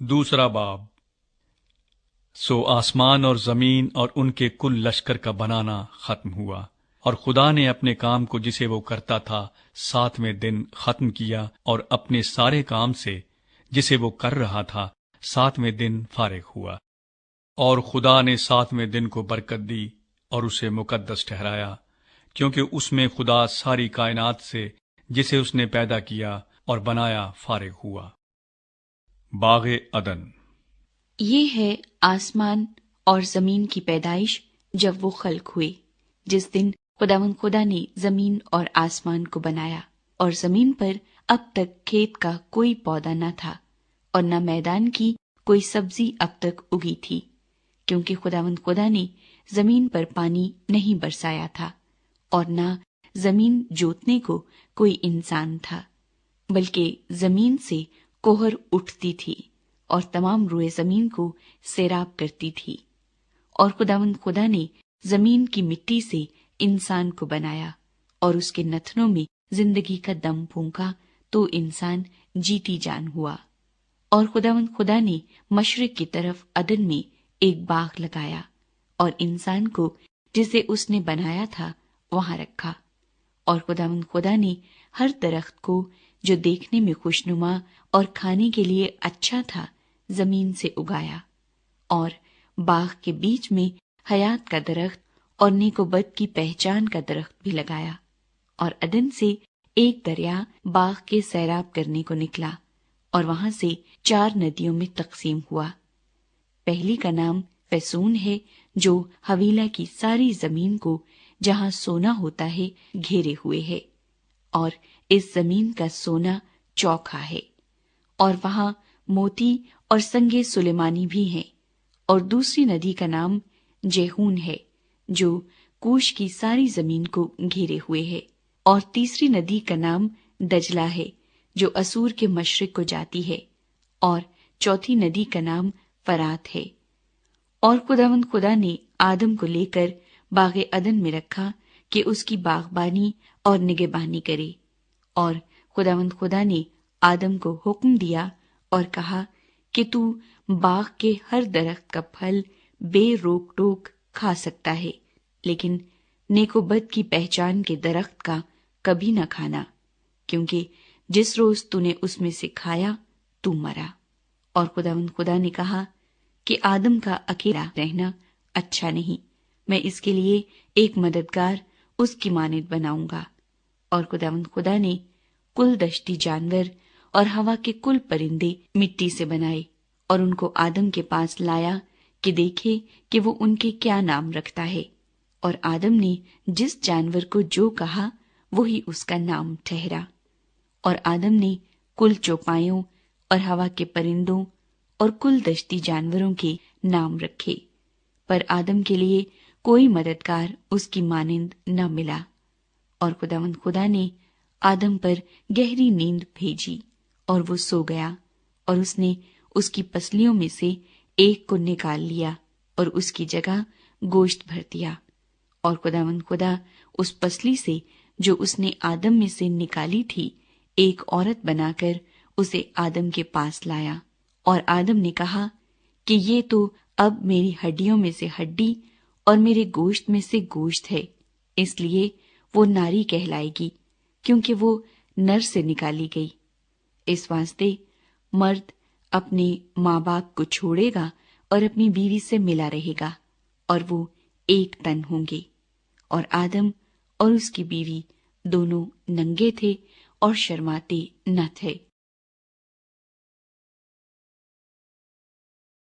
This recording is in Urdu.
دوسرا باب۔ سو آسمان اور زمین اور ان کے کل لشکر کا بنانا ختم ہوا، اور خدا نے اپنے کام کو جسے وہ کرتا تھا 7ویں دن ختم کیا، اور اپنے سارے کام سے جسے وہ کر رہا تھا 7ویں دن فارغ ہوا۔ اور خدا نے 7ویں دن کو برکت دی اور اسے مقدس ٹھہرایا، کیونکہ اس میں خدا ساری کائنات سے جسے اس نے پیدا کیا اور بنایا فارغ ہوا۔ باغ عدن۔ یہ ہے آسمان اور زمین کی پیدائش جب وہ خلق ہوئے، جس دن خداوند خدا نے زمین اور آسمان کو بنایا، اور زمین پر اب تک کھیت کا کوئی پودا نہ تھا، اور نہ میدان کی کوئی سبزی اب تک اگی تھی، کیونکہ خداوند خدا نے زمین پر پانی نہیں برسایا تھا، اور نہ زمین جوتنے کو کوئی انسان تھا، بلکہ زمین سے کوہر اٹھتی تھی اور تمام روئے زمین کو سیراب کرتی تھی۔ اور خداوند خدا نے زمین کی مٹی سے انسان کو بنایا، اور اس کے نتنوں میں زندگی کا دم پھونکا، تو انسان جیتی جان ہوا۔ اور خداوند خدا نے مشرق کی طرف عدن میں ایک باغ لگایا، اور انسان کو جسے اس نے بنایا تھا وہاں رکھا۔ اور خداوند خدا نے ہر درخت کو جو دیکھنے میں خوشنما اور کھانے کے لیے اچھا تھا زمین سے اگایا، اور باغ کے بیچ میں حیات کا درخت اور نیک و بد کی پہچان کا درخت بھی لگایا۔ اور عدن سے ایک دریا باغ کے سیراب کرنے کو نکلا، اور وہاں سے 4 ندیوں میں تقسیم ہوا۔ پہلی کا نام فیسون ہے، جو حویلہ کی ساری زمین کو جہاں سونا ہوتا ہے گھیرے ہوئے ہے، اور اس زمین کا سونا چوکھا ہے، اور وہاں موتی اور سنگ سلیمانی بھی ہیں۔ اور دوسری ندی کا نام جیہون ہے، جو کوش کی ساری زمین کو گھیرے ہوئے ہے۔ اور تیسری ندی کا نام دجلہ ہے، جو اسور کے مشرق کو جاتی ہے۔ اور چوتھی ندی کا نام فرات ہے۔ اور خداوند خدا نے آدم کو لے کر باغ عدن میں رکھا کہ اس کی باغبانی اور نگہبانی کرے۔ اور خداوند خدا نے آدم کو حکم دیا اور کہا کہ تو باغ کے ہر درخت کا پھل بے روک ٹوک کھا سکتا ہے، لیکن نیک و بد کی پہچان کے درخت کا کبھی نہ کھانا، کیونکہ جس روز تو نے اس میں سے کھایا تو مرا۔ اور خداوند خدا نے کہا کہ آدم کا اکیلا رہنا اچھا نہیں، میں اس کے لیے ایک مددگار اس کی مانند بناؤں گا۔ اور خداوند خدا نے کل دشتی جانور اور ہوا کے کل پرندے مٹی سے بنائے، اور ان کو آدم کے پاس لایا کہ دیکھے کہ وہ ان کے کیا نام رکھتا ہے۔ اور آدم نے جس جانور کو جو کہا وہی اس کا نام ٹھہرا۔ اور آدم نے کل چوپایوں اور ہوا کے پرندوں اور کل دشتی جانوروں کے نام رکھے، پر آدم کے لیے کوئی مددگار اس کی مانند نہ ملا۔ اور خداوند خدا نے آدم پر گہری نیند بھیجی، اور وہ سو گیا، اور اس نے اس کی پسلیوں میں سے ایک کو نکال لیا اور اس کی جگہ گوشت بھر دیا۔ اور خداوند خدا اس پسلی سے جو اس نے آدم میں سے نکالی تھی ایک عورت بنا کر اسے آدم کے پاس لایا۔ اور آدم نے کہا کہ یہ تو اب میری ہڈیوں میں سے ہڈی اور میرے گوشت میں سے گوشت ہے، اس لیے وہ ناری کہلائے گی، کیونکہ وہ نر سے نکالی گئی۔ اس واسطے مرد اپنے ماں باپ کو چھوڑے گا اور اپنی بیوی سے ملا رہے گا، اور وہ ایک تن ہوں گے۔ اور آدم اور اس کی بیوی دونوں ننگے تھے اور شرماتے نہ تھے۔